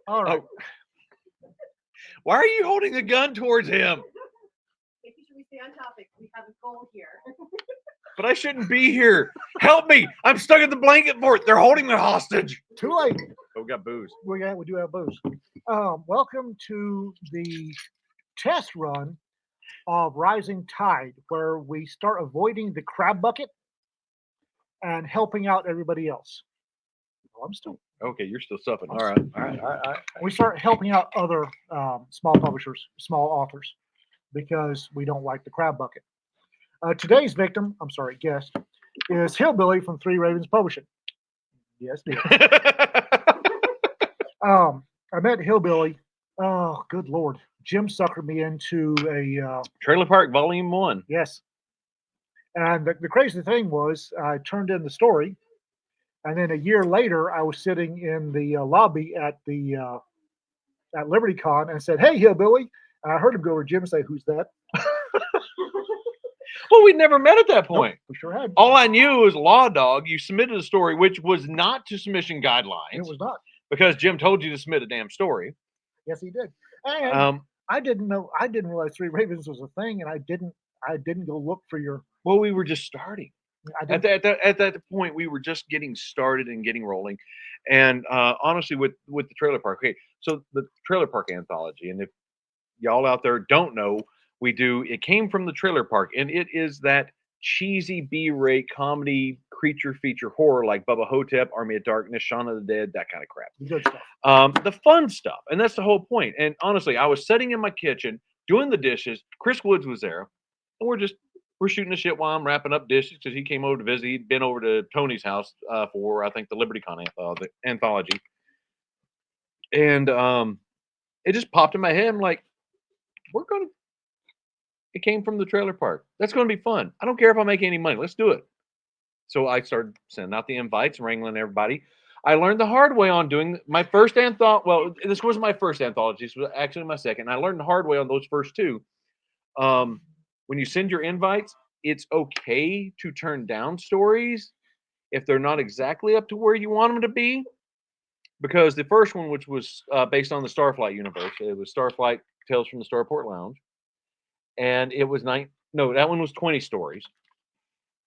All right. Why are you holding a gun towards him? Making sure we stay on topic. We have a goal here. But I shouldn't be here. Help me! I'm stuck in the blanket fort. They're holding me hostage. Too late. Oh, we got booze. We do have booze. Welcome to the test run of Rising Tide, where we start avoiding the crab bucket and helping out everybody else. Well, I'm still. Okay, you're still suffering. All right. We start helping out other small publishers, small authors, because we don't like the crab bucket. Today's guest, is Hillbilly from Three Ravens Publishing. Yes, dear. I met Hillbilly. Oh, good Lord. Jim suckered me into a Trailer Park Volume 1. yes. And the crazy thing was, I turned in the story, and then a year later, I was sitting in the lobby at LibertyCon and said, "Hey, Hillbilly," and I heard him go over to Jim and say, "Who's that?" Well, we'd never met at that point. Nope, we sure had. All I knew was Law Dog. You submitted a story which was not to submission guidelines. It was not. Because Jim told you to submit a damn story. Yes, he did. And I didn't realize Three Ravens was a thing, and I didn't go look for your. Well, we were just starting. At that point, we were just getting started and getting rolling. And honestly, with the Trailer Park, okay, so the Trailer Park anthology, and if y'all out there don't know, it came from the Trailer Park, and it is that cheesy B-rate comedy creature feature horror like Bubba Hotep, Army of Darkness, Shaun of the Dead, that kind of crap. Good stuff. The fun stuff, and that's the whole point. And honestly, I was sitting in my kitchen doing the dishes. Chris Woods was there, and we're shooting the shit while I'm wrapping up dishes because he came over to visit. He'd been over to Tony's house for I think the LibertyCon anthology, and it just popped in my head. I'm like, it came from the Trailer Park. That's going to be fun. I don't care if I make any money. Let's do it. So I started sending out the invites, wrangling everybody. I learned the hard way on doing my first anthology. Well, this wasn't my first anthology. This was actually my second. I learned the hard way on those first two. When you send your invites, it's okay to turn down stories if they're not exactly up to where you want them to be. Because the first one, which was based on the Starflight universe, it was Starflight Tales from the Starport Lounge. And it was that one was 20 stories.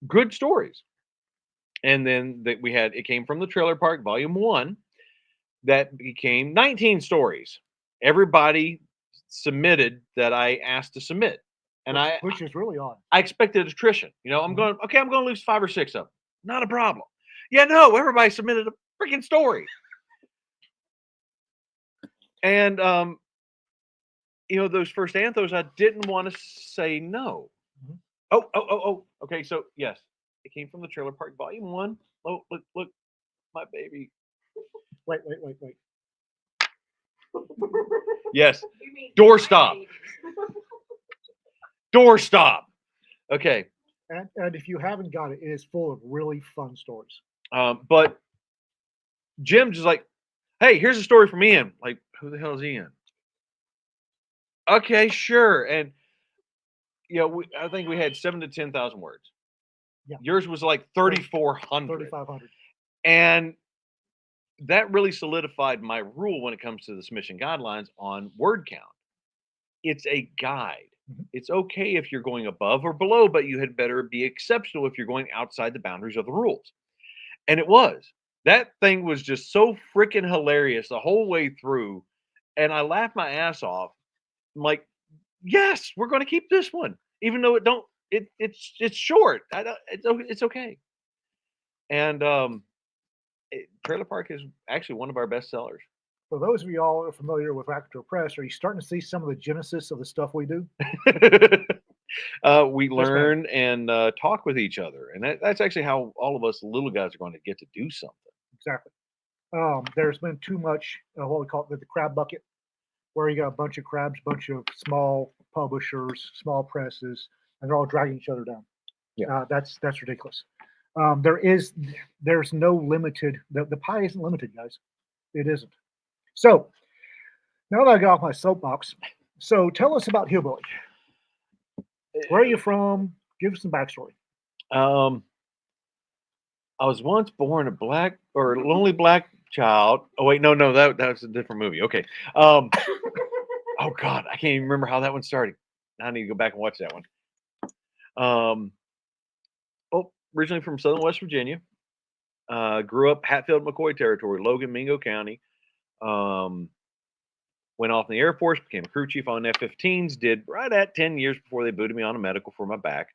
Good stories. And then it came from the Trailer Park Volume 1 that became 19 stories. Everybody submitted that I asked to submit. And which is really odd. I expected attrition. I'm going to lose 5 or 6 of them. Not a problem. Yeah, no, everybody submitted a freaking story. And those first anthos, I didn't want to say no. Mm-hmm. Oh. Okay, so yes, it came from the Trailer Park Volume 1. Oh, look, my baby. Wait. Yes, doorstop. Doorstop. Okay. And if you haven't got it, it is full of really fun stories. But Jim just like, hey, here's a story from Ian. Like, who the hell is Ian? Okay, sure. And I think we had 7,000 to 10,000 words. Yeah. Yours was like 3,400. 3,500. And that really solidified my rule when it comes to the submission guidelines on word count. It's a guide. Mm-hmm. It's okay if you're going above or below, but you had better be exceptional if you're going outside the boundaries of the rules. And it was. That thing was just so freaking hilarious the whole way through. And I laughed my ass off. I'm like, yes, we're going to keep this one, even though it's short. It's okay. And Trailer Park is actually one of our best sellers. For those of you all are familiar with Actor Press, are you starting to see some of the genesis of the stuff we do? We learn and talk with each other, and that's actually how all of us little guys are going to get to do something. Exactly. There's been too much what we call the crab bucket, where you got a bunch of crabs, bunch of small publishers, small presses, and they're all dragging each other down. Yeah, that's ridiculous. There's no limited. The pie isn't limited, guys. It isn't. So now that I got off my soapbox, so tell us about Hillbilly. Where are you from? Give us some backstory. I was once born a lonely black Child. Oh wait, no, that was a different movie. Okay. Oh God, I can't even remember how that one started. I need to go back and watch that one. Um, Originally from Southern West Virginia. Grew up Hatfield McCoy territory, Logan, Mingo County. Um, Went off in the Air Force, became a crew chief on F-15s. Did right at 10 years before they booted me on a medical for my back.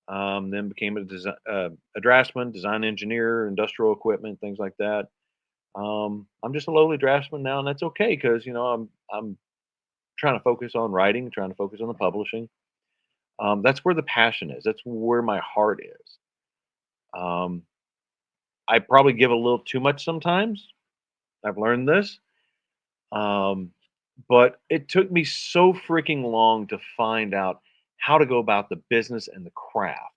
Then became a draftsman, design engineer, industrial equipment, things like that. I'm just a lowly draftsman now, and that's okay because I'm trying to focus on writing, trying to focus on the publishing. That's where the passion is. That's where my heart is. Um, I probably give a little too much sometimes. I've learned this. Um, but it took me so freaking long to find out how to go about the business and the craft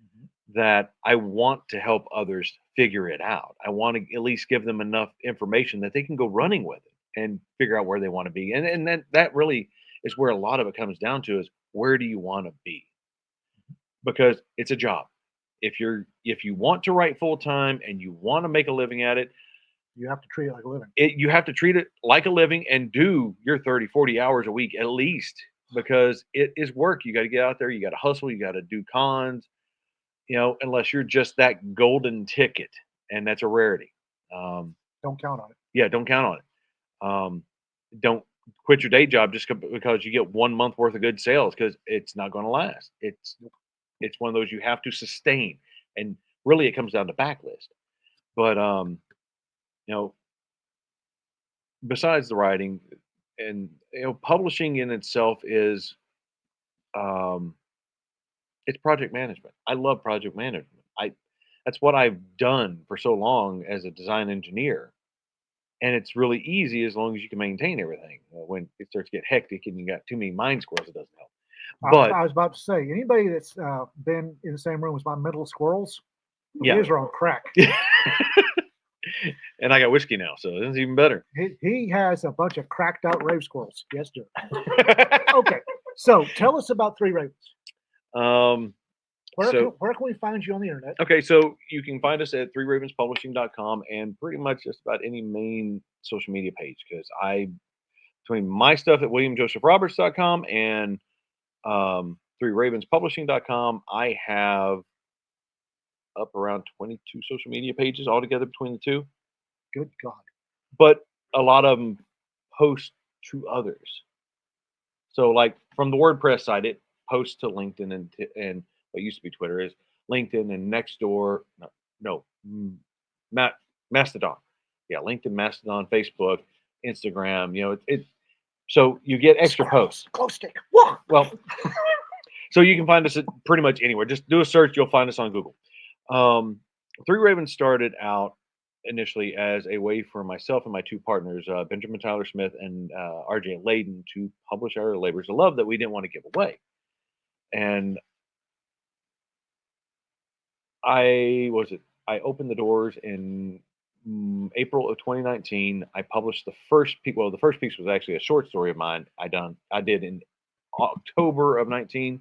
Mhm. that I want to help others figure it out. I want to at least give them enough information that they can go running with it and figure out where they want to be. And then that really is where a lot of it comes down to is where do you want to be? Because it's a job. If you want to write full time and you want to make a living at it, You have to treat it like a living. you have to treat it like a living and do your 30, 40 hours a week at least because it is work. You got to get out there, you got to hustle, you got to do cons, unless you're just that golden ticket, and that's a rarity. Don't count on it. Yeah, don't count on it. Don't quit your day job just because you get 1 month worth of good sales because it's not going to last. It's one of those you have to sustain, and really it comes down to backlist. But you know, besides the writing, and publishing in itself is um, it's project management. I love project management. That's what I've done for so long as a design engineer, and it's really easy as long as you can maintain everything. When it starts to get hectic and you got too many mind squirrels, it doesn't help. But I was about to say, anybody that's been in the same room as my mental squirrels, yeah, his are on crack. and I got whiskey now, so it's even better. He has a bunch of cracked out rave squirrels. Yes, sir. Okay, so tell us about Three Ravens. um, Where so can we find you on the internet? okay, so you can find us at threeravenspublishing.com and pretty much just about any main social media page because between my stuff at williamjosephroberts.com and threeravenspublishing.com, I have up around 22 social media pages altogether between the two. Good God. But a lot of them post to others. So, like from the WordPress side, it posts to LinkedIn and what used to be Twitter is LinkedIn and Nextdoor. No, Mastodon. Yeah, LinkedIn, Mastodon, Facebook, Instagram. So you get extra posts. Glow stick. Whoa. Well, so you can find us at pretty much anywhere. Just do a search, you'll find us on Google. Three Ravens started out initially as a way for myself and my two partners, Benjamin Tyler Smith and RJ Layden, to publish our labors of love that we didn't want to give away. And I opened the doors in April of 2019. I published the first piece. Well, the first piece was actually a short story of mine. I did in October of 19,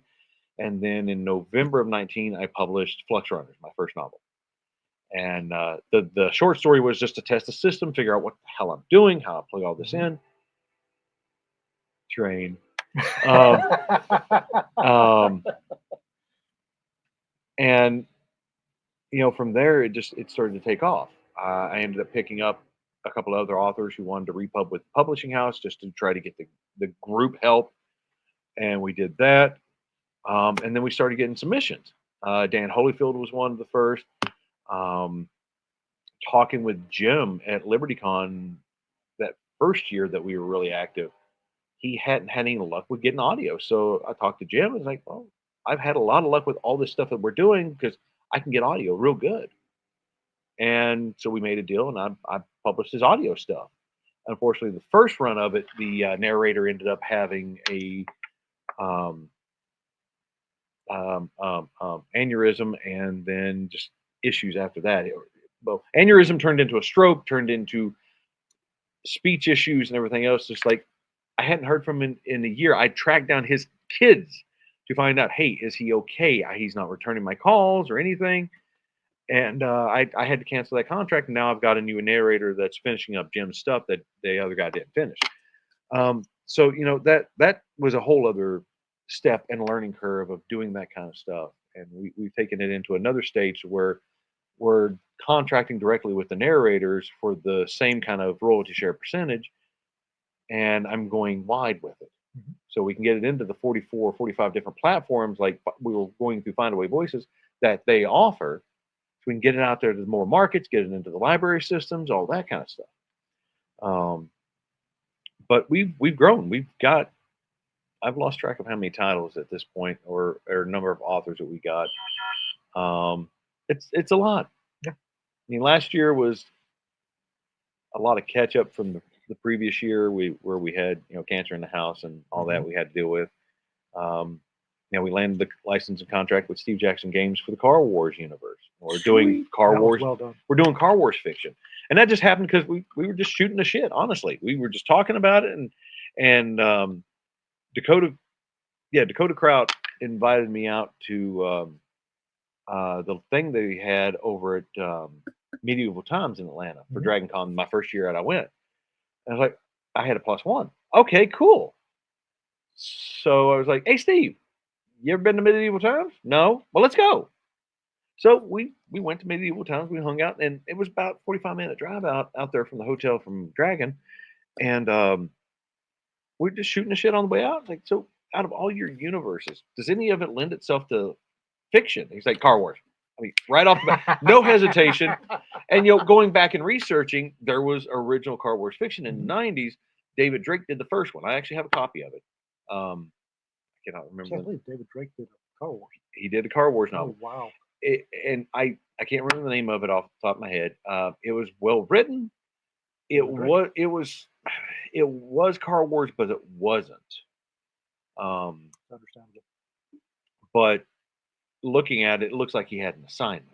and then in November of 19, I published Flux Runners, my first novel. And the short story was just to test the system, figure out what the hell I'm doing, how I plug all this in. Train. Um, and from there it started to take off. I ended up picking up a couple of other authors who wanted to repub with the publishing house just to try to get the group help, and we did that. And then we started getting submissions. Dan Holyfield was one of the first. Talking with Jim at LibertyCon that first year that we were really active, he hadn't had any luck with getting audio. So I talked to Jim and was like, well, I've had a lot of luck with all this stuff that we're doing because I can get audio real good. And so we made a deal and I published his audio stuff. Unfortunately, the first run of it, the narrator ended up having a aneurysm and then just issues after that. Well, aneurysm turned into a stroke, turned into speech issues and everything else. Just like I hadn't heard from him in a year. I tracked down his kids to find out, hey, is he okay? He's not returning my calls or anything. And I had to cancel that contract. And now I've got a new narrator that's finishing up Jim's stuff that the other guy didn't finish. So that was a whole other step and learning curve of doing that kind of stuff. And we've taken it into another stage where we're contracting directly with the narrators for the same kind of royalty share percentage, and I'm going wide with it. Mhm. So we can get it into the 44 or 45 different platforms like we were going through Find Away Voices that they offer. So we can get it out there to more markets, get it into the library systems, all that kind of stuff. But we've grown. I've lost track of how many titles at this point, or number of authors that we got. It's a lot. Yeah. I mean, last year was a lot of catch up from the previous year, where we had cancer in the house and all that we had to deal with. Um, we landed the license and contract with Steve Jackson Games for the Car Wars universe. We're doing Sweet. Car That was Wars. well done. We're doing Car Wars fiction, and that just happened because we were just shooting the shit. Honestly, we were just talking about it, and Dakota Kraut invited me out to the thing they had over at Medieval Times in Atlanta for Mhm. Dragon Con. My first year out, I went. And I was like, I had a +1. Okay, cool. So I was like, hey, Steve, you ever been to Medieval Times? No. Well, let's go. So we went to Medieval Times. We hung out, and it was about 45-minute drive out there from the hotel from Dragon, and we're just shooting the shit on the way out. It's like, so out of all your universes, does any of it lend itself to fiction? He's like, Car Wars. I mean, right off the bat, no hesitation. And going back and researching, there was original Car Wars fiction in the '90s. David Drake did the first one. I actually have a copy of it. I cannot remember. Can't believe David Drake did a Car Wars. He did a Car Wars Oh novel. wow! And I can't remember the name of it off the top of my head. It was well written. It was Car Wars, but it wasn't. Understandable. But looking at it, it looks like he had an assignment.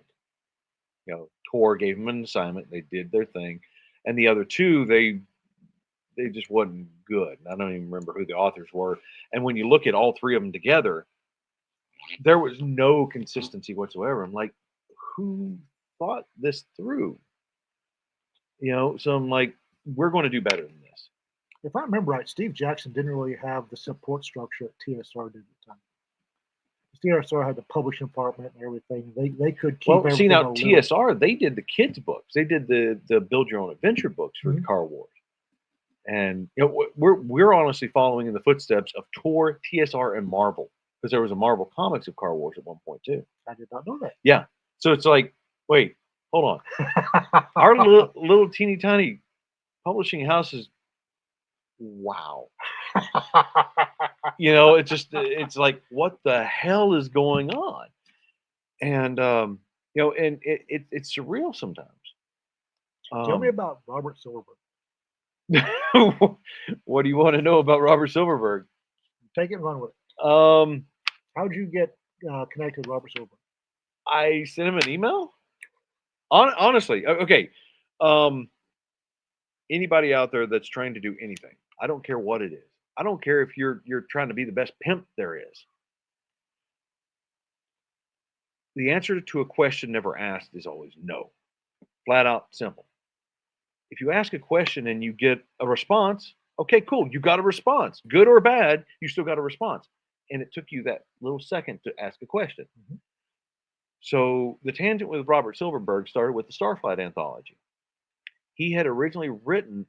Tor gave him an assignment. They did their thing, and the other two, they just wasn't good. I don't even remember who the authors were. And when you look at all three of them together, there was no consistency whatsoever. I'm like, who thought this through? So I'm like, we're going to do better than this. If I remember right, Steve Jackson didn't really have the support structure that TSR did at the time. TSR had the publishing department and everything. They could keep Well, see, everything now a little. TSR, they did the kids' books. They did the Build Your Own Adventure books for Mhm. Car Wars. And we're honestly following in the footsteps of Tor, TSR, and Marvel, because there was a Marvel Comics of Car Wars at one point too. I did not know that. Yeah, so it's like, wait, hold on, our little teeny tiny publishing house is, wow. It's like, what the hell is going on? And and it's surreal sometimes. Tell me about Robert Silverberg. What do you want to know about Robert Silverberg? Take it and run with it. Um, How'd you get connected with Robert Silverberg? I sent him an email. Honestly, okay. Anybody out there that's trying to do anything, I don't care what it is. I don't care if you're trying to be the best pimp there is. The answer to a question never asked is always no. Flat out simple. If you ask a question and you get a response, okay, cool. You got a response. Good or bad, you still got a response. And it took you that little second to ask a question. Mhm. So the tangent with Robert Silverberg started with the Starflight anthology. He had originally written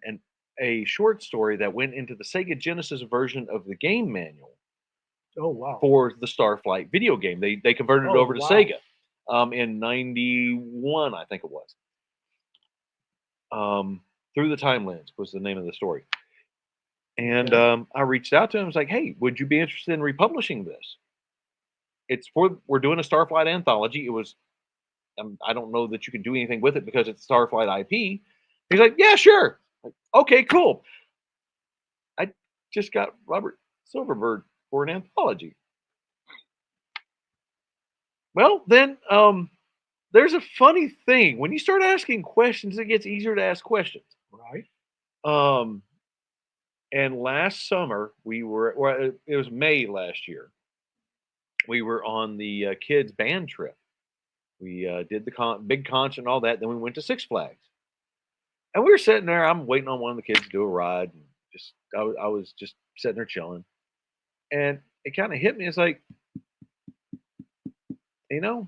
a short story that went into the Sega Genesis version of the game manual Oh wow! for the Starflight video game. They converted it Oh, over to wow. Sega in '91, I think it was. Through the Time Lens was the name of the story. And Okay. I reached out to him. I was like, hey, would you be interested in republishing this? We're doing a Starflight anthology. It was, I don't know that you can do anything with it because it's Starflight IP. He's like, yeah, sure. Like, okay, cool. I just got Robert Silverberg for an anthology. Well, then there's a funny thing. When you start asking questions, it gets easier to ask questions. Right. And last summer, it was May last year. We were on the kids' band trip. We did the big concert and all that. Then we went to Six Flags, and we were sitting there. I'm waiting on one of the kids to do a ride, and I was just sitting there chilling, and it kind of hit me. It's like, you know,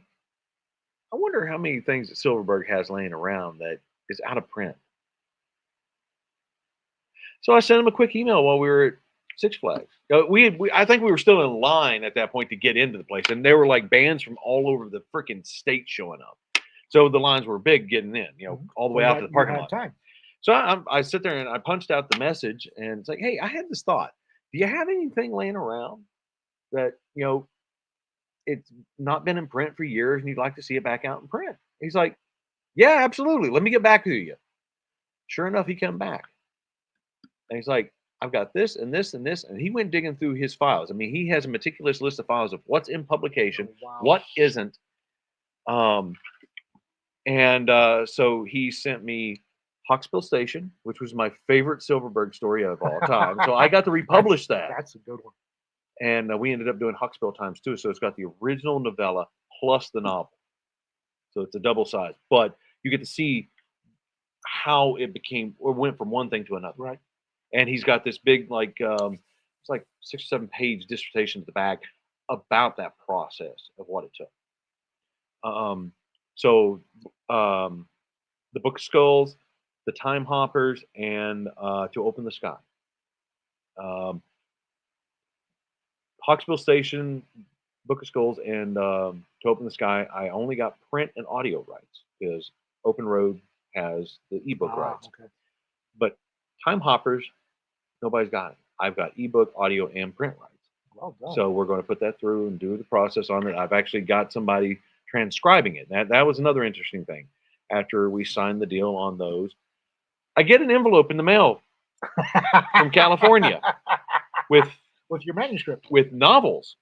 I wonder how many things that Silverberg has laying around that is out of print. So I sent him a quick email while we were at Six Flags. I think we were still in line at that point to get into the place, and there were like bands from all over the freaking state showing up. So the lines were big getting in, all the way out to the parking lot. Time. So I sit there and I punched out the message, and it's like, hey, I had this thought. Do you have anything laying around that it's not been in print for years, and you'd like to see it back out in print? He's like, yeah, absolutely. Let me get back to you. Sure enough, he came back. And he's like, I've got this and this and this. And he went digging through his files. I mean, he has a meticulous list of files of what's in publication, what isn't. So he sent me Hawksbill Station, which was my favorite Silverberg story of all time. So I got to republish that. That's a good one. And we ended up doing Hawksbill times 2. So it's got the original novella plus the novel. So it's a double size. But you get to see how it became or went from one thing to another. Right. And he's got this big, it's like 6 or 7 page dissertation at the back about that process of what it took. The Book of Skulls, the Time Hoppers, and To Open the Sky. Hawksbill Station, Book of Skulls, and To Open the Sky, I only got print and audio rights because Open Road has the ebook rights. Okay. But Time Hoppers, nobody's got it. I've got ebook, audio, and print rights. Well done. So we're going to put that through and do the process on it. I've actually got somebody transcribing it. That was another interesting thing. After we signed the deal on those, I get an envelope in the mail from California with your manuscript, with novels.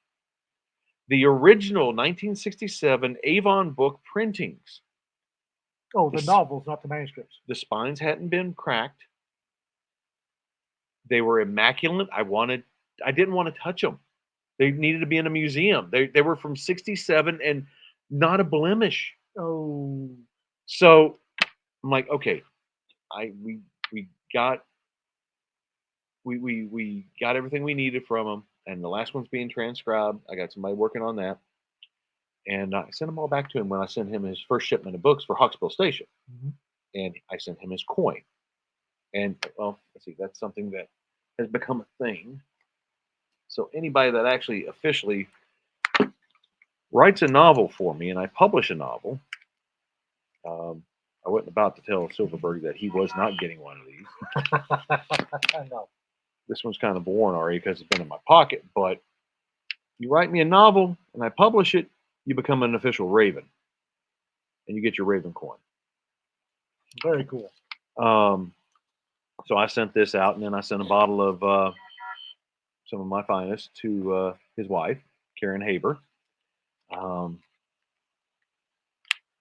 The original 1967 Avon book printings. Oh, the novels, not the manuscripts. The spines hadn't been cracked. They were immaculate. I didn't want to touch them. They needed to be in a museum. They were from 67 and not a blemish. Oh. So I'm like, okay, we got everything we needed from them, and the last one's being transcribed. I got somebody working on that, and I sent them all back to him when I sent him his first shipment of books for Hawksbill Station, and I sent him his coin. And well, let's see, that's something that has become a thing. So anybody that actually officially writes a novel for me, and I publish a novel, I wasn't about to tell Silverberg that he was not getting one of these. No. This one's kind of boring already because it's been in my pocket, but you write me a novel and I publish it, you become an official Raven. And you get your Raven coin. Very cool. So I sent this out, and then I sent a bottle of some of my finest to his wife, Karen Haber.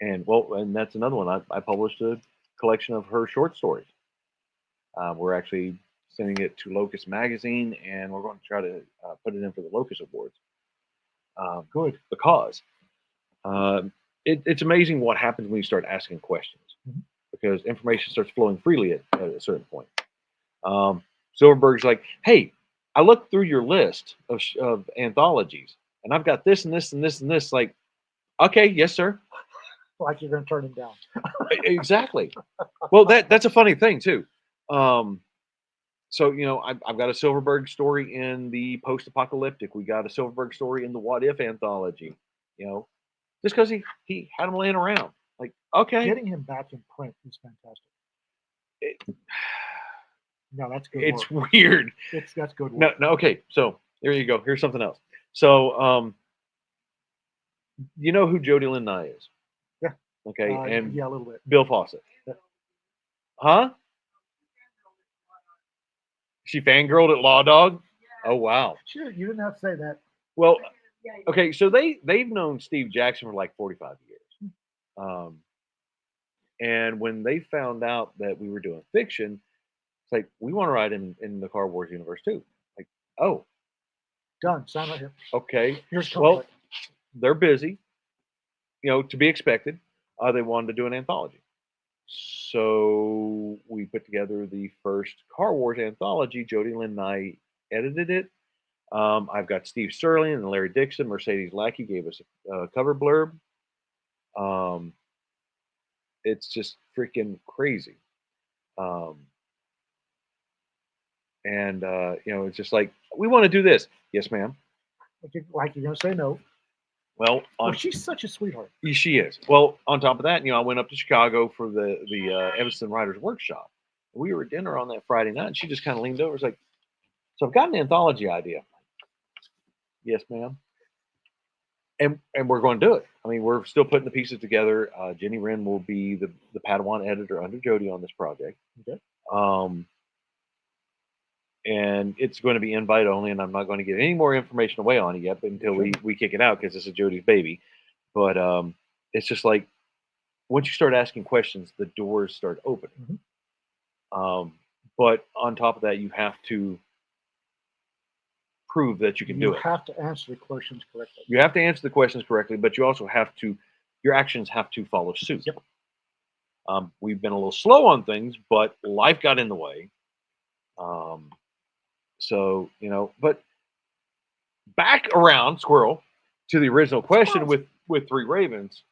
And that's another one. I published a collection of her short stories. We're actually sending it to Locust Magazine, and we're going to try to put it in for the Locust Awards. Good. Because it's amazing what happens when you start asking questions, because information starts flowing freely at a certain point. Silverberg's like, hey, I looked through your list of anthologies, and I've got this and this and this and this. Like, okay, yes, sir. Like you're going to turn him down. Exactly. Well, that's a funny thing too. So I've got a Silverberg story in the post-apocalyptic. We got a Silverberg story in the What If anthology. Just because he had them laying around. Like, okay, getting him back in print is fantastic. No, that's good. It's work. Weird. That's good work. No. Okay, so there you go. Here's something else. So, you know who Jody Lynn Nye is? Yeah. Okay, and yeah, a little bit. Bill Fawcett. Yeah. Huh? She fangirled at Law Dog? Oh wow. Sure, you didn't have to say that. Well, okay, so they've known Steve Jackson for like 45 years. And when they found out that we were doing fiction, it's like, we want to write in the Car Wars universe too. Like, oh, done. Sign right here. Okay. Here's well, they're busy. to be expected, they wanted to do an anthology. So we put together the first Car Wars anthology. Jody Lynn and I edited it. I've got Steve Sterling and Larry Dixon. Mercedes Lackey gave us a cover blurb. It's just freaking crazy. And it's just like, we want to do this. Yes, ma'am. Like you're gonna say no. Well, she's such a sweetheart. She is. Well, on top of that, I went up to Chicago for the Evanston Writers Workshop. We were at dinner on that Friday night, and she just kind of leaned over. It's like, so I've got an anthology idea. Yes, ma'am. And we're going to do it. I mean, we're still putting the pieces together. Jenny Wren will be the Padawan editor under Jody on this project. Okay. And it's going to be invite only, and I'm not going to give any more information away on it yet, but until we kick it out, because this is Jody's baby. But it's just like, once you start asking questions, the doors start opening. Mm-hmm. But on top of that, you have to prove that you can do it. You have to answer the questions correctly. You have to answer the questions correctly, but you also have to, your actions have to follow suit. Yep. We've been a little slow on things, but life got in the way. So, but back around, squirrel, to the original question with Three Ravens,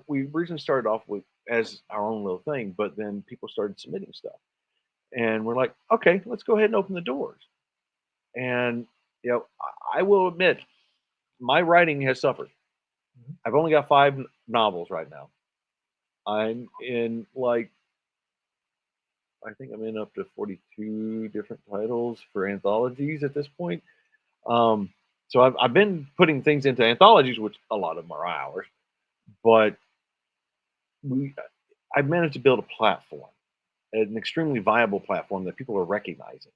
we originally started off with as our own little thing, but then people started submitting stuff. And we're like, okay, let's go ahead and open the doors. And, I will admit, my writing has suffered. Mm-hmm. I've only got 5 novels right now. I'm in I think I'm in up to 42 different titles for anthologies at this point. So I've been putting things into anthologies, which a lot of them are ours, but I've managed to build a platform, an extremely viable platform that people are recognizing.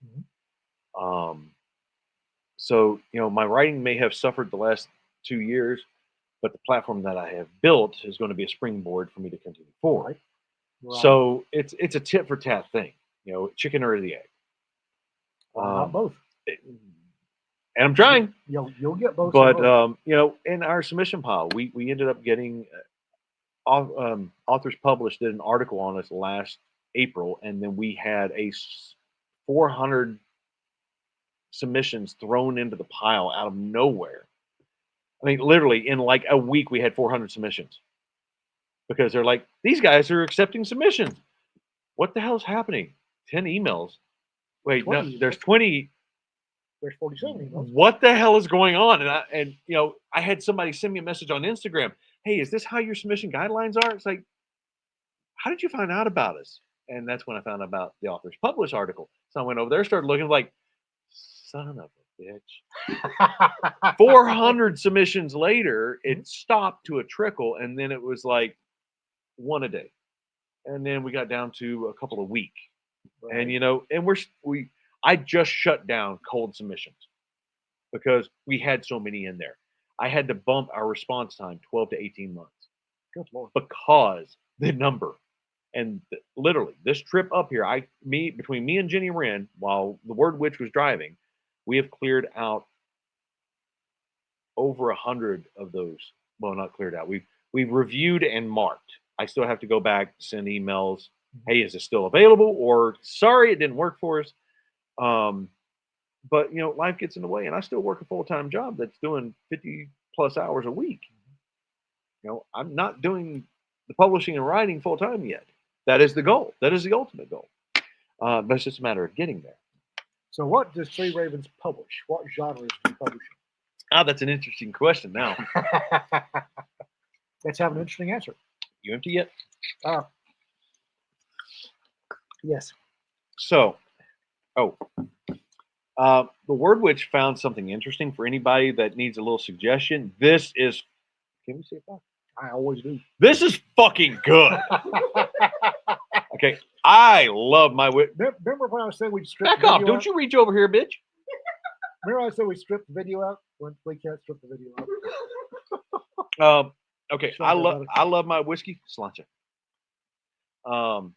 Mm-hmm. So, my writing may have suffered the last 2 years, but the platform that I have built is going to be a springboard for me to continue forward. Right. So it's a tit for tat thing, chicken or the egg. Not both. And I'm trying. You'll get both. But in our submission pile, we ended up getting Authors Published did an article on us last April, and then we had 400 submissions thrown into the pile out of nowhere. I mean, literally in like a week, we had 400 submissions because they're like, these guys are accepting submissions. What the hell is happening? 10 emails. Wait, no, there's 20. There's 47 emails. What the hell is going on? And I had somebody send me a message on Instagram. Hey, is this how your submission guidelines are? It's like, how did you find out about us? And that's when I found out about the Authors Published article. So I went over there, started looking, like, son of a bitch. 400 submissions later, it stopped to a trickle, and then it was like 1 a day. And then we got down to a couple a week. Right. And and I just shut down cold submissions because we had so many in there. I had to bump our response time 12 to 18 months. Good Lord. Because the number, and literally this trip up here, between me and Jenny Wren, while the Word Witch was driving, we have cleared out over 100 of those. Well, not cleared out. We've reviewed and marked. I still have to go back, send emails. Hey, is it still available? Or sorry, it didn't work for us. But life gets in the way, and I still work a full-time job that's doing 50 plus hours a week. I'm not doing the publishing and writing full-time yet. That is the goal. That is the ultimate goal. But it's just a matter of getting there. So what does Three Ravens publish? What genres do you publish? That's an interesting question now. Let's have an interesting answer. You empty yet? Yes. So, the Word Witch found something interesting for anybody that needs a little suggestion. This is, can we say it back? I always do. This is fucking good. Okay, I love my witch. Remember when I said we stripped Back off! Don't you reach over here, bitch. Remember I said we stripped the video out? We can't strip the video out. Okay, I love my whiskey sláinte. Oh,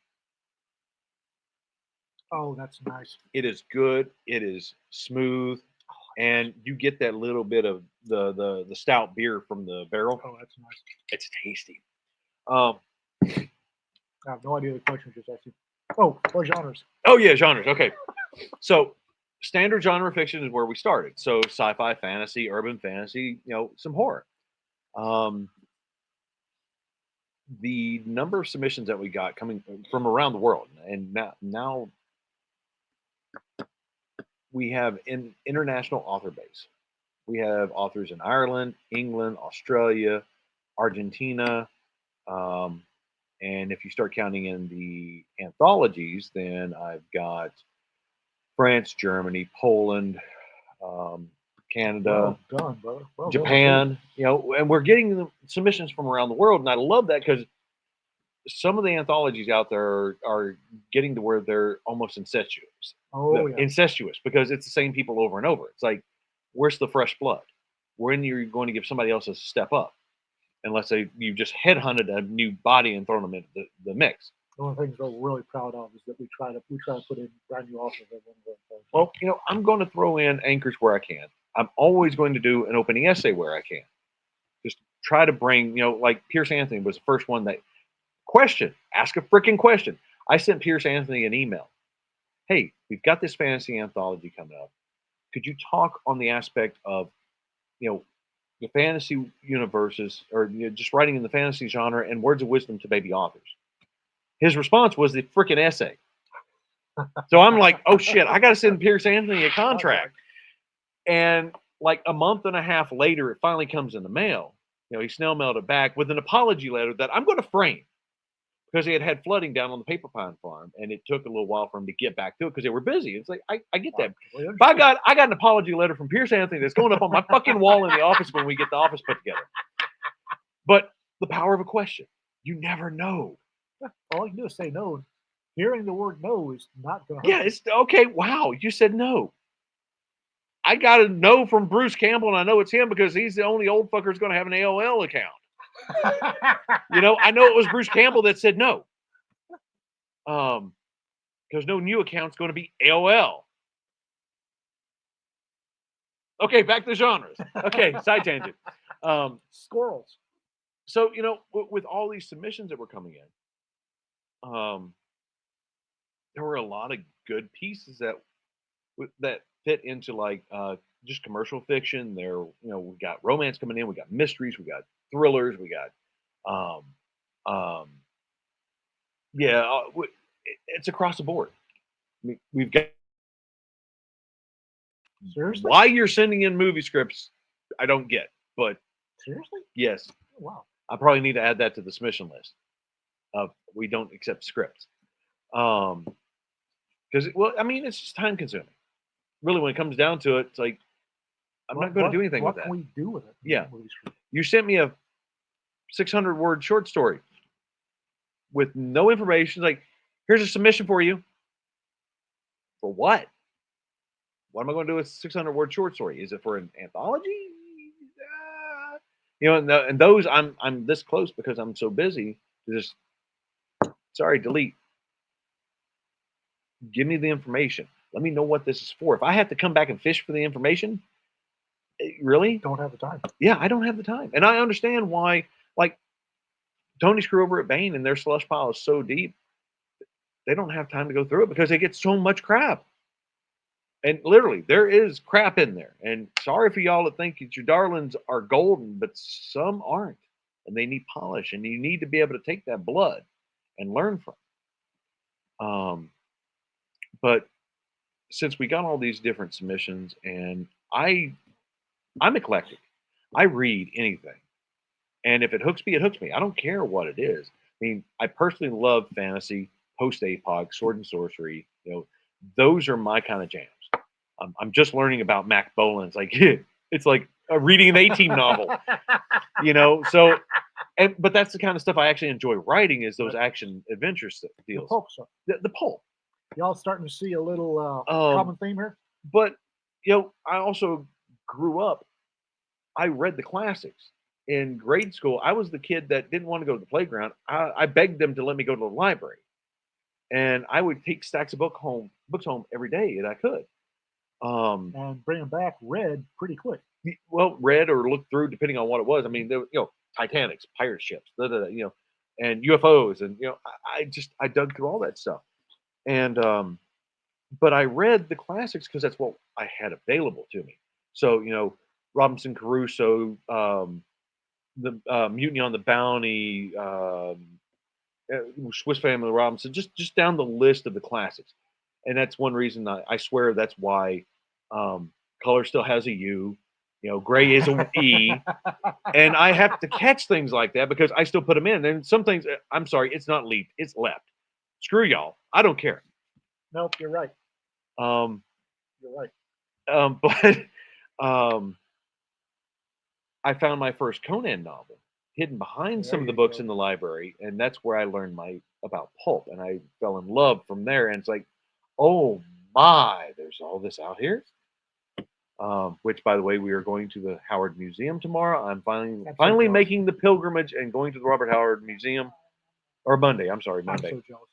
that's nice. It is good. It is smooth. and you get that little bit of the stout beer from the barrel. Oh, that's nice. It's tasty. I have no idea the question was just asking. Oh, what genres? Oh yeah, genres. Okay, so standard genre fiction is where we started. So sci-fi, fantasy, urban fantasy, some horror. The number of submissions that we got coming from around the world, and now we have an international author base. We have authors in Ireland, England, Australia, Argentina, and if you start counting in the anthologies, then I've got France, Germany, Poland, Canada, Well done, brother. Well done. Japan, and we're getting the submissions from around the world, and I love that because some of the anthologies out there are getting to where they're almost incestuous. Oh yeah. Incestuous because it's the same people over and over. It's like, where's the fresh blood? When you're going to give somebody else a step up, unless you just headhunted a new body and thrown them into the mix. One of the things we're really proud of is that we try to put in brand new authors at one of our things. Well, I'm going to throw in anchors where I can. I'm always going to do an opening essay where I can. Just try to bring, like Pierce Anthony was the first one that ask a freaking question. I sent Pierce Anthony an email. Hey, we've got this fantasy anthology coming up. Could you talk on the aspect of, the fantasy universes, or just writing in the fantasy genre and words of wisdom to baby authors? His response was the freaking essay. So I'm like, oh shit, I got to send Pierce Anthony a contract. And like a month and a half later, it finally comes in the mail. He snail mailed it back with an apology letter that I'm going to frame because he had flooding down on the paper pine farm, and it took a little while for him to get back to it because they were busy. It's like I get that. But I got an apology letter from Pierce Anthony that's going up on my fucking wall in the office when we get the office put together. But the power of a question, you never know. All you can do is say no. Hearing the word no is not going to hurt. Yeah, it's okay. Wow, you said no. I got a no from Bruce Campbell, and I know it's him because he's the only old fucker who's going to have an AOL account. I know it was Bruce Campbell that said no. Because no new account's going to be AOL. Okay, back to genres. Okay, side tangent. Squirrels. So, with all these submissions that were coming in, there were a lot of good pieces that fit into like just commercial fiction. There, we got romance coming in, we got mysteries, we got thrillers, we got it's across the board. We've got. Seriously? Why you're sending in movie scripts, I don't get. But seriously, yes. Oh, wow. I probably need to add that to the submission list. We don't accept scripts. Because it's just time consuming. Really, when it comes down to it, it's like I'm not going to do anything with that. What can we do with it? Yeah. You sent me a 600-word short story with no information. Like, here's a submission for you. For what? What am I going to do with a 600-word short story? Is it for an anthology? And those I'm this close because I'm so busy. Just sorry, delete. Give me the information. Let me know what this is for. If I have to come back and fish for the information, really? Don't have the time. Yeah, I don't have the time. And I understand why, like, Tony's crew over at Bain and their slush pile is so deep, they don't have time to go through it because they get so much crap. And literally, there is crap in there. And sorry for y'all that think that your darlings are golden, but some aren't. And they need polish. And you need to be able to take that blood and learn from it. But since we got all these different submissions, and I'm eclectic. I read anything. And if it hooks me, it hooks me. I don't care what it is. I mean, I personally love fantasy, post-apoc, sword and sorcery. Those are my kind of jams. I'm just learning about Mac Bolan's. Like, it's like reading an A-Team novel, So, but that's the kind of stuff I actually enjoy writing is those action adventure deals. The pulp stuff. The pulp. Y'all starting to see a little common theme here? But, I also grew up, I read the classics. In grade school, I was the kid that didn't want to go to the playground. I begged them to let me go to the library. And I would take stacks of books home every day that I could. and bring them back read pretty quick. Well, read or looked through, depending on what it was. I mean, there were, Titanics, pirate ships, and UFOs, and I dug through all that stuff, and but I read the classics because that's what I had available to me. So Robinson Crusoe, the Mutiny on the Bounty, Swiss Family Robinson, just down the list of the classics, and that's one reason I swear that's why color still has a U, gray is a E, and I have to catch things like that because I still put them in. And some things, I'm sorry, it's not leaped, it's left. Screw y'all, I don't care. Nope, you're right. Um, You're right. but I found my first Conan novel hidden behind There some of the you books go. in the library, and that's where I learned about pulp, and I fell in love from there. And it's like, oh my, there's all this out here. Which, by the way, we are going to the Howard Museum tomorrow. I'm I'm so finally jealous. making the pilgrimage and going to the Robert Howard Museum, or Monday. I'm sorry, I'm Monday. so jealous.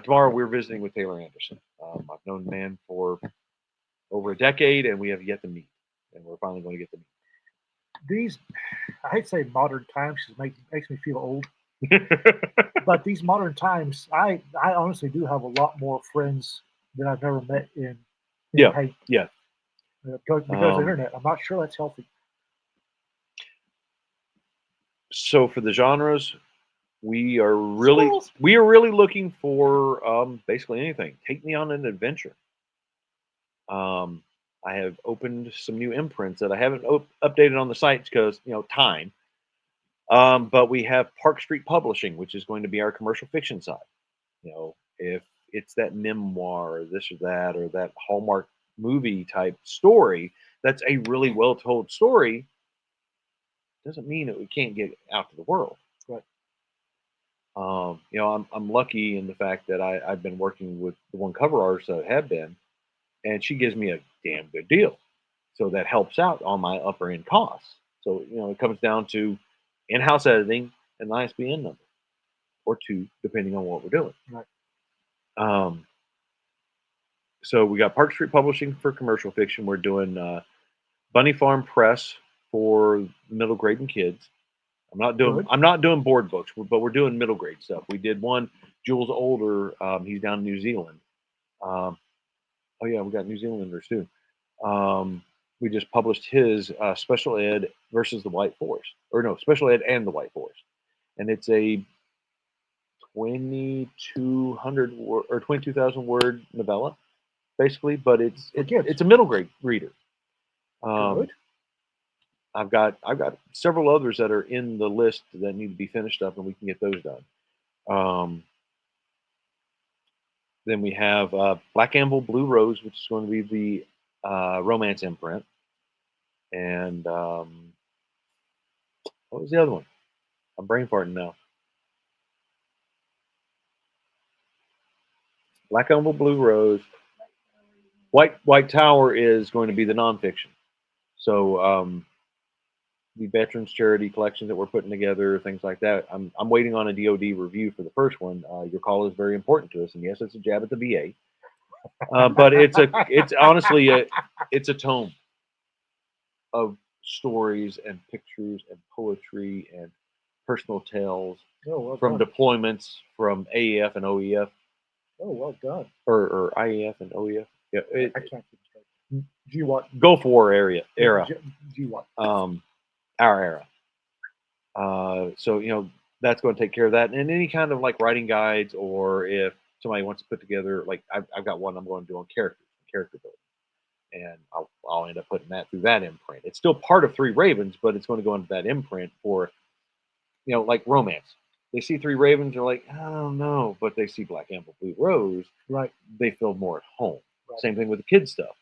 Tomorrow we're visiting with Taylor Anderson. I've known the man for over a decade, and we have yet to meet, and we're finally going to get to These, I hate to say modern times because it makes me feel old. meet. But these modern times, I honestly do have a lot more friends than I've ever met in Yeah, hate yeah. because of the internet. I'm not sure that's healthy. So for the genres, we are Squirrels. really looking for basically anything. Take me on an adventure. I have opened some new imprints that I haven't updated on the sites because time. But we have Park Street Publishing, which is going to be our commercial fiction side. If it's that memoir or this or that Hallmark movie type story, that's a really well told story. Doesn't mean that we can't get out to the world. Right. I'm lucky in the fact that I've been working with the one cover artist that I have been, and she gives me a damn good deal. So that helps out on my upper end costs. So it comes down to in-house editing and the ISBN number, or two, depending on what we're doing. Right. So we got Park Street Publishing for commercial fiction. We're doing Bunny Farm Press for middle grade and kids. Good. I'm not doing board books, but we're doing middle grade stuff. We did one. Jules Older, he's down in New Zealand. Oh yeah, we got New Zealanders too. We just published his Special Ed versus the White Forest, or no, Special Ed and the White Forest, and it's a 2,200 or 22,000 word novella, basically. But it's a middle grade reader. Good. I've got several others that are in the list that need to be finished up, and we can get those done. Then we have Black Anvil Blue Rose, which is going to be the romance imprint. And what was the other one? I'm brain farting now. Black Anvil Blue Rose. White Tower is going to be the nonfiction. So the veterans charity collections that we're putting together, things like that. I'm waiting on a DoD review for the first one. Your call is very important to us, and yes, it's a jab at the VA. But it's honestly it's a tome of stories and pictures and poetry and personal tales well from done. deployments from AEF and OEF, Well done. or IEF and OEF. Yeah, I can't keep it straight. GWAT. Gulf War era, GWAT. our era. So that's going to take care of that, and any kind of like writing guides, or if somebody wants to put together, like I've got one I'm going to do on character building, and I'll end up putting that through that imprint. It's still part of Three Ravens, but it's going to go into that imprint for like romance. They see Three Ravens, they're like, I don't know, but they see Black Anvil Blue Rose, Right. they feel more at home. Right. Same thing with the kids stuff.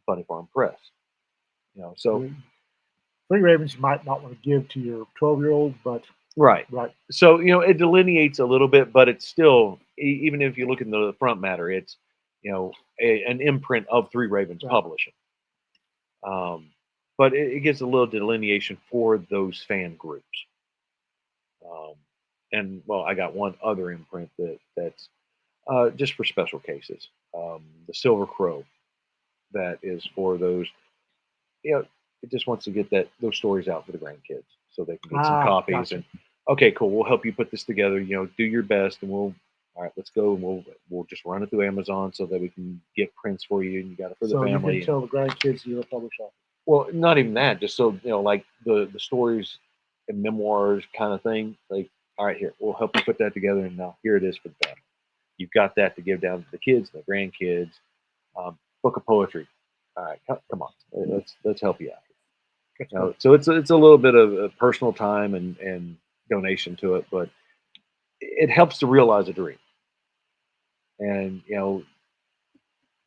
Bunny Farm Press. So Three Ravens you might not want to give to your 12-year-old, but right. So it delineates a little bit, but it's still, even if you look in the front matter, it's an imprint of Three Ravens Publishing. But it gives a little delineation for those fan groups. And well, I got one other imprint that's just for special cases. The Silver Crow. that is for those, it just wants to get those stories out for the grandkids so they can get some copies. Gotcha. And okay, cool, we'll help you put this together. Do your best, and all right, let's go, and we'll just run it through Amazon so that we can get prints for you, and you got it for the So you family. can tell the grandkids you're a publisher. Well, not even that, just so like the stories and memoirs kind of thing. Like, all right, here, we'll help you put that together, and now here it is for the family. You've got that to give down to the kids, the grandkids. Book of poetry. All right, come on, let's help you out. So it's a little bit of a personal time and donation to it, but it helps to realize a dream. And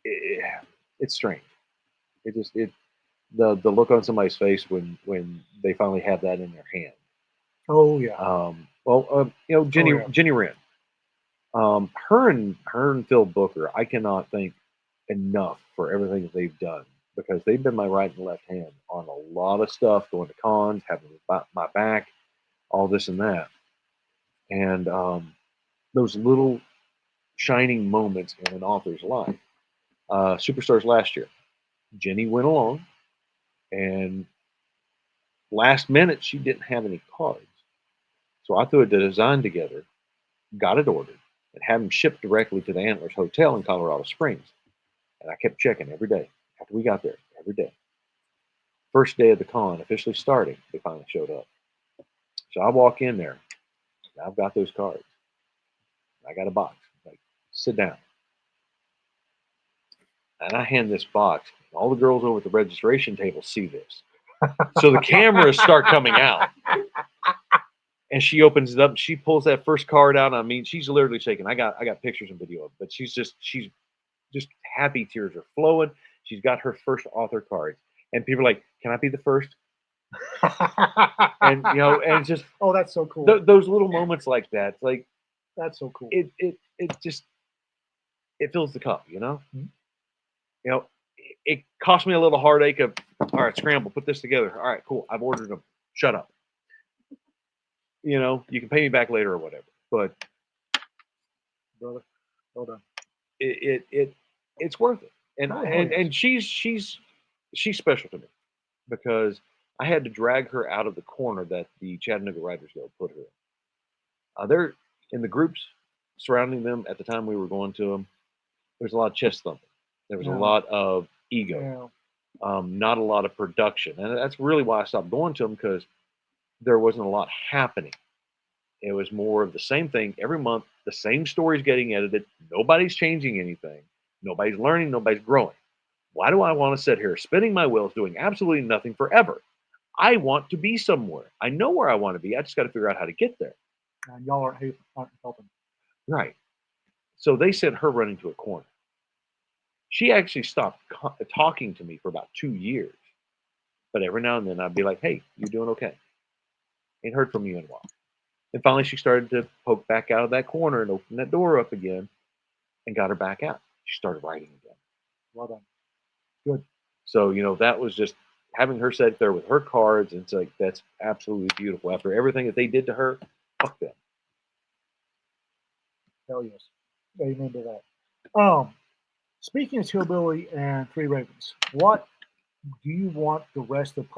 it's strange. The look on somebody's face when they finally have that in their hand. Oh yeah. Jenny Wren. Her and Phil Booker, I cannot thank enough for everything that they've done, because they've been my right and left hand on a lot of stuff, going to cons, having my back, all this and that. And those little shining moments in an author's life. Superstars last year, Jenny went along, and last minute she didn't have any cards. So I threw a design together, got it ordered, and had them shipped directly to the Antlers Hotel in Colorado Springs. And I kept checking every day after we got there, every day. First day of the con officially starting, they finally showed up. So I walk in there, and I've got those cards. I got a box. Like, sit down. And I hand this box. And all the girls over at the registration table see this. So the cameras start coming out. And she opens it up. And she pulls that first card out. I mean, she's literally shaking. I got pictures and video of it, but she's just happy. Tears are flowing. She's got her first author cards. And people are like, "Can I be the first?" And and just oh, that's so cool. Those little moments like that, like, that's so cool. It just fills the cup, Mm-hmm. It cost me a little heartache of, all right, scramble, put this together. All right, cool, I've ordered them. Shut up. You can pay me back later or whatever. But brother, well done. It's worth it. And she's special to me, because I had to drag her out of the corner that the Chattanooga Writers Guild put her in. They're in the groups surrounding them at the time we were going to them. There's a lot of chest thumping. There was a lot of ego. Not a lot of production, and that's really why I stopped going to them, because there wasn't a lot happening. It was more of the same thing every month. The same stories getting edited. Nobody's changing anything. Nobody's learning. Nobody's growing. Why do I want to sit here spinning my wheels doing absolutely nothing forever? I want to be somewhere. I know where I want to be. I just got to figure out how to get there. And y'all aren't helping. Right. So they sent her running to a corner. She actually stopped talking to me for about 2 years. But every now and then I'd be like, "Hey, you doing okay? Ain't heard from you in a while." And finally she started to poke back out of that corner and open that door up again, and got her back out. She started writing again. Well done. Good. So, that was just having her sit there with her cards, and it's like, that's absolutely beautiful. After everything that they did to her, fuck them. Hell yes. Amen to that. Speaking of Hillbilly and Three Ravens, what do you want the rest of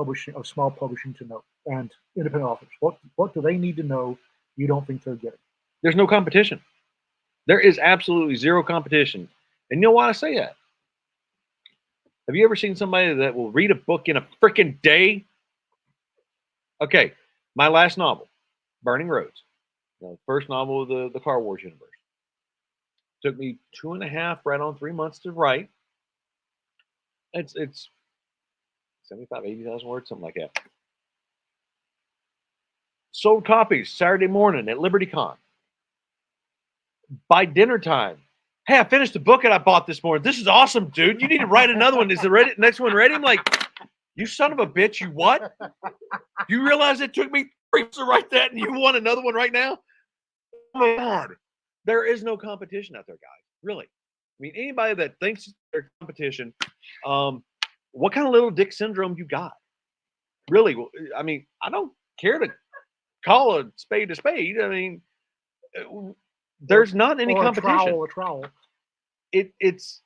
small publishing to know, and independent authors? What do they need to know you don't think they're getting? There's no competition. There is absolutely zero competition. And you know why I say that? Have you ever seen somebody that will read a book in a freaking day? Okay, my last novel, Burning Roads, the first novel of the Car Wars universe. Took me 2.5, right on 3 months to write. It's 75, 80,000 words, something like that. Sold copies Saturday morning at LibertyCon. By dinner time, "Hey, I finished the book that I bought this morning. This is awesome, dude. You need to write another one. Is the next one ready?" I'm like, "You son of a bitch, you what? You realize it took me 3 months to write that, and you want another one right now?" Oh my God. There is no competition out there, guys. Really. I mean, anybody that thinks there's competition, what kind of little dick syndrome you got? Really, I mean, I don't care to call a spade a spade. I mean, there's not any competition. A trowel. It's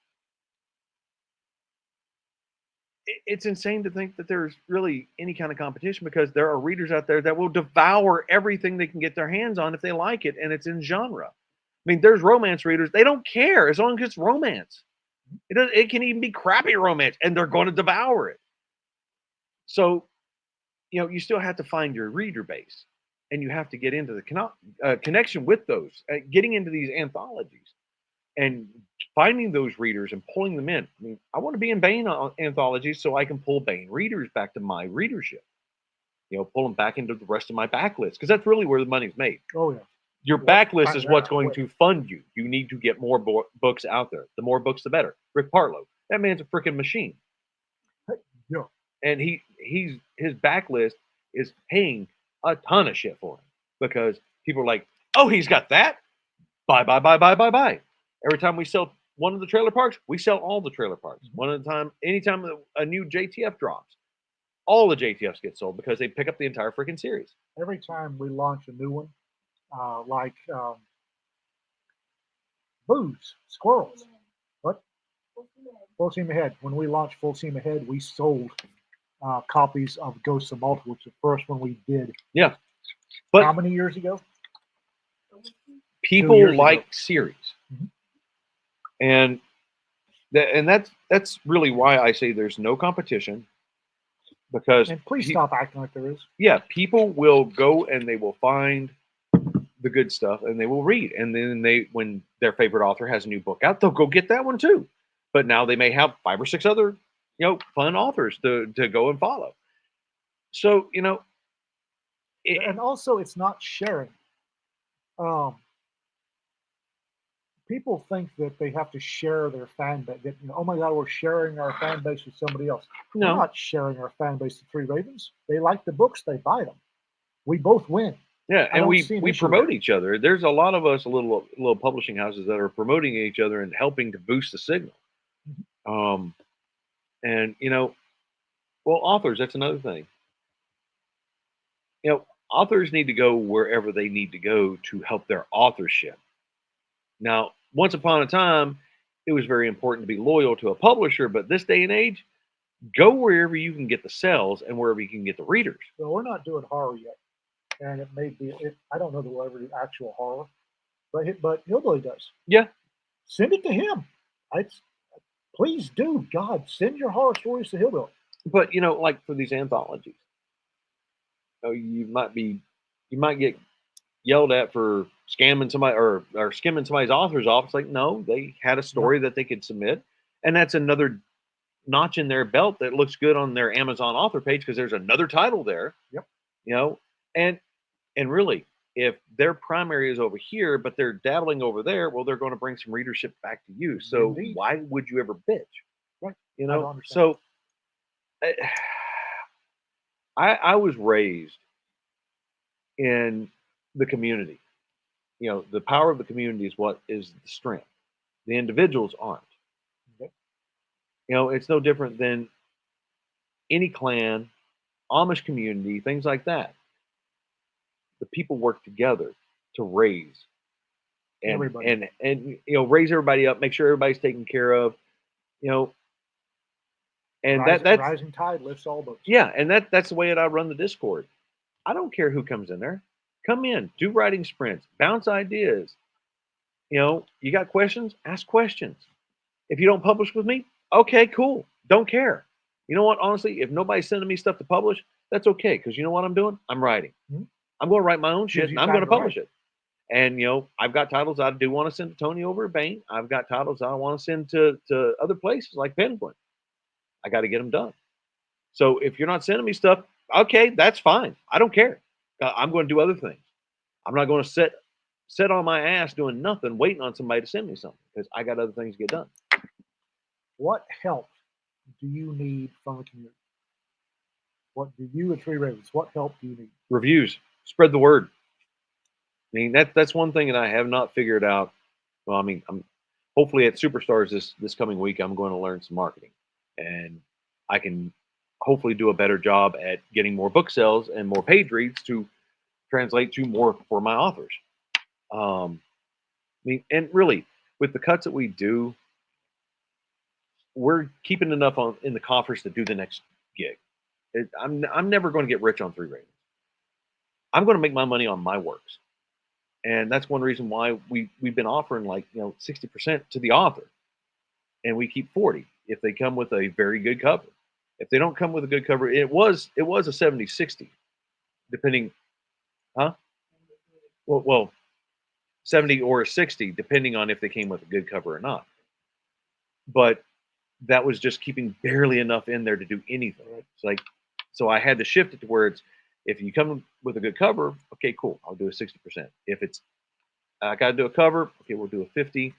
it's insane to think that there's really any kind of competition because there are readers out there that will devour everything they can get their hands on if they like it and it's in genre. I mean, there's romance readers, they don't care as long as it's romance. It can even be crappy romance and they're going to devour it. So, you still have to find your reader base and you have to get into the connection with those, getting into these anthologies and finding those readers and pulling them in. I mean, I want to be in Bane anthologies so I can pull Bane readers back to my readership. Pull them back into the rest of my backlist because that's really where the money's made. Oh yeah. Your Yeah, backlist find is that what's out going quick. to fund you. You need to get more books out there. The more books, the better. Rick Partlow, that man's a freaking machine, Yeah. and his backlist is paying a ton of shit for him because people are like, oh, he's got that. Buy, buy, buy, buy, buy, buy. Every time we sell one of the trailer parks, we sell all the trailer parks. One at a time. Anytime a new JTF drops, all the JTFs get sold because they pick up the entire freaking series. Every time we launch a new one, like booze, squirrels. What? Full Steam Ahead. When we launched Full Steam Ahead, we sold copies of Ghosts of Malta, which is the first one we did. Yeah, How but many years ago? 2 people years like ago. series, Mhm. and that's really why I say there's no competition because And please stop acting like there is. yeah, people will go and they will find the good stuff and they will read, and then when their favorite author has a new book out, they'll go get that one too. But now they may have 5 or 6 other fun authors to go and follow. So And also, it's not sharing. Um, People think that they have to share their fan base. That, oh my God, we're sharing our fan base with somebody else. We're no, not sharing our fan base to Three Ravens. They like the books, they buy them. We both win. yeah, I and don't see an we issue promote there. each other. There's a lot of us, little publishing houses that are promoting each other and helping to boost the signal. And well, authors, that's another thing. Authors need to go wherever they need to go to help their authorship. Now, once upon a time, it was very important to be loyal to a publisher, but this day and age, go wherever you can get the sales and wherever you can get the readers. Well, we're not doing horror yet, and it may be. I don't know that we'll ever do actual horror, but Hillbilly does. Yeah, Send it to him. Please do. God, send your horror stories to Hillbilly. but like for these anthologies, you might get yelled at for scamming somebody or skimming somebody's author's off. It's like, no, they had a story that they could submit, and that's another notch in their belt that looks good on their Amazon author page because there's another title there. Yep. And really, if their primary is over here, but they're dabbling over there, well, they're going to bring some readership back to you. So Indeed. why would you ever bitch? Right. I don't understand. So I was raised in the community. The power of the community is what is the strength. The individuals aren't. Okay. It's no different than any clan, Amish community, things like that. The people work together to raise Everybody. and raise everybody up, make sure everybody's taken care of, and that's Rising tide lifts all boats. yeah, and that's the way that I run the Discord. I don't care who comes in there. Come in, do writing sprints, bounce ideas. You got questions? Ask questions. If you don't publish with me, okay, cool. Don't care. You know what? Honestly, if nobody's sending me stuff to publish, that's okay. Because you know what I'm doing? I'm writing. Mhm. I'm going to write my own shit Gives you and I'm time going to to publish write. it. And I've got titles I do want to send to Tony over at Bane. I've got titles I want to send to other places like Penguin. I got to get them done. So if you're not sending me stuff, okay, that's fine. I don't care. I'm going to do other things. I'm not going to sit on my ass doing nothing, waiting on somebody to send me something because I got other things to get done. What help do you need from the community? What do you and Three Ravens? What help do you need? Reviews, spread the word. I mean, that's one thing that I have not figured out. Well, I mean, I'm hopefully at Superstars this coming week, I'm going to learn some marketing, and I can hopefully do a better job at getting more book sales and more page reads to translate to more for my authors. I mean, and really, with the cuts that we do, we're keeping enough in the coffers to do the next gig. I'm never going to get rich on 3 ratings. I'm going to make my money on my works, and that's one reason why we've been offering 60% to the author, and we keep 40 if they come with a very good cover. If they don't come with a good cover, it was a 70-60, depending, huh? Well, 70 or a 60, depending on if they came with a good cover or not. But that was just keeping barely enough in there to do anything. It's so I had to shift it to where it's, if you come with a good cover, okay, cool, I'll do a 60%. If it's, I got to do a cover, okay, we'll do a 50.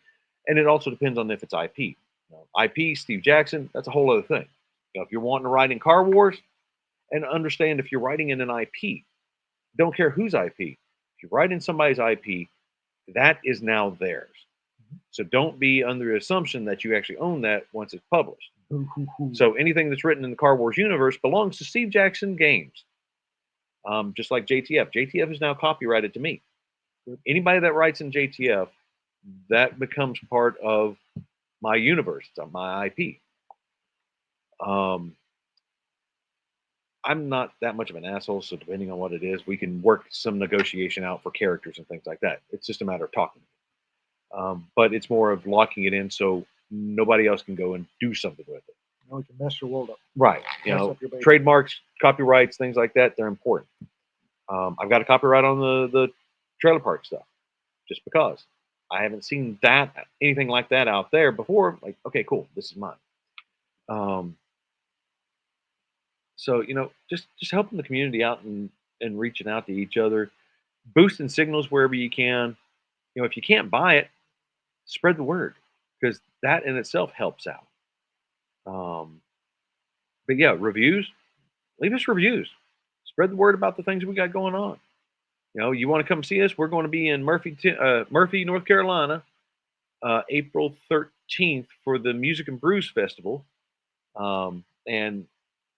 And it also depends on if it's IP. IP, Steve Jackson, that's a whole other thing. If you're wanting to write in Car Wars, and understand if you're writing in an IP, don't care whose IP. If you write in somebody's IP, that is now theirs. So don't be under the assumption that you actually own that once it's published. So anything that's written in the Car Wars universe belongs to Steve Jackson Games. Just like JTF. JTF is now copyrighted to me. Anybody that writes in JTF, that becomes part of my universe. It's on my IP. I'm not that much of an asshole, so depending on what it is, we can work some negotiation out for characters and things like that. It's just a matter of talking. But it's more of locking it in so nobody else can go and do something with it. We can mess your world up. Right. Trademarks, copyrights, things like that, they're important. I've got a copyright on the trailer park stuff just because I haven't seen anything like that out there before. Like, okay, cool, this is mine. So, just helping the community out and reaching out to each other, boosting signals wherever you can. If you can't buy it, spread the word, because that in itself helps out. But yeah, reviews, leave us reviews. Spread the word about the things we got going on. You want to come see us? We're going to be in Murphy, North Carolina, April 13th for the Music and Brews Festival. And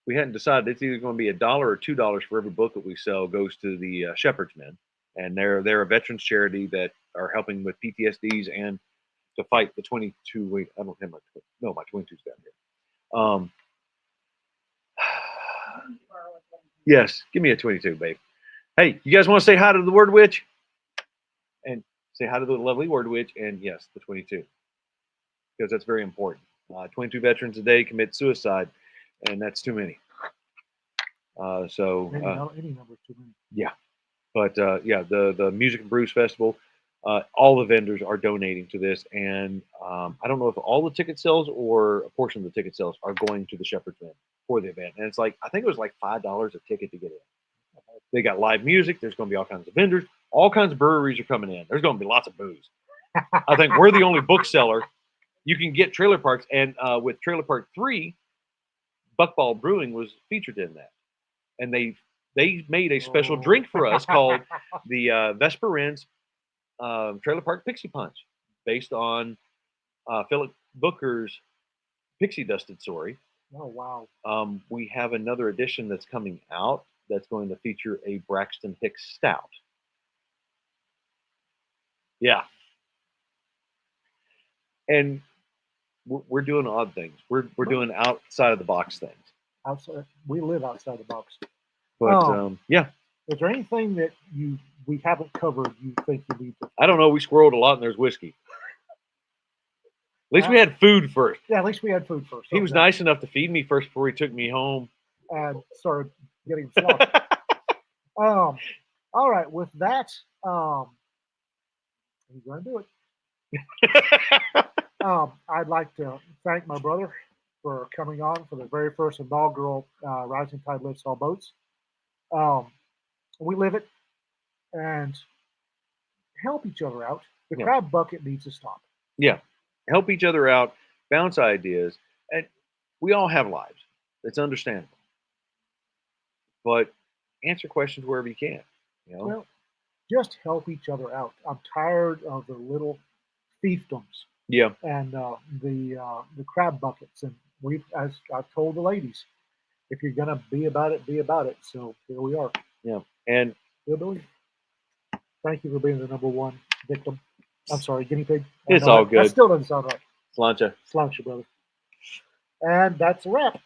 we hadn't decided. It's either going to be $1 or $2 for every book that we sell goes to the Shepherd's Men, and they're a veterans charity that are helping with PTSDs and to fight the 22. I don't have my 22's down here. Yes, give me a 22, babe. Hey, you guys want to say hi to the Word Witch? And say hi to the lovely Word Witch, and yes, the 22, because that's very important. 22 veterans a day commit suicide, and that's too many. Any number is too many. Yeah, but the Music and Brews Festival, all the vendors are donating to this, and I don't know if all the ticket sales or a portion of the ticket sales are going to the Shepherd's Men for the event. And it's I think it was $5 a ticket to get in. They got live music. There's going to be all kinds of vendors. All kinds of breweries are coming in. There's going to be lots of booze. I think we're the only bookseller. You can get Trailer Parks, and with Trailer Park 3, Buckball Brewing was featured in that. And they made a special drink for us called the Vesperins Trailer Park Pixie Punch, based on Philip Booker's Pixie Dusted story. Oh, wow. We have another edition that's coming out that's going to feature a Braxton Hicks Stout. Yeah. And we're doing odd things. We're doing outside of the box things. We live outside the box. But yeah. Is there anything that we haven't covered you think you need to? I don't know. We squirreled a lot, and there's whiskey. At least we had food first. Yeah, at least we had food first. He was nice enough to feed me first before he took me home. And started getting sloppy. All right. With that, he's going to do it. I'd like to thank my brother for coming on for the very first inaugural Rising Tide Lifts All Boats. We live it and help each other out. The crab bucket needs to stop. Yeah. Help each other out, bounce ideas. And we all have lives. It's understandable. But answer questions wherever you can. Well, just help each other out. I'm tired of the little fiefdoms. Yeah. And the crab buckets. And as I've told the ladies, if you're gonna be about it, be about it. So here we are. Yeah. And HIllbilly, thank you for being the #1 victim. I'm sorry, guinea pig. It's all good. That still doesn't sound right. Slancha. Slancha, brother. And that's a wrap.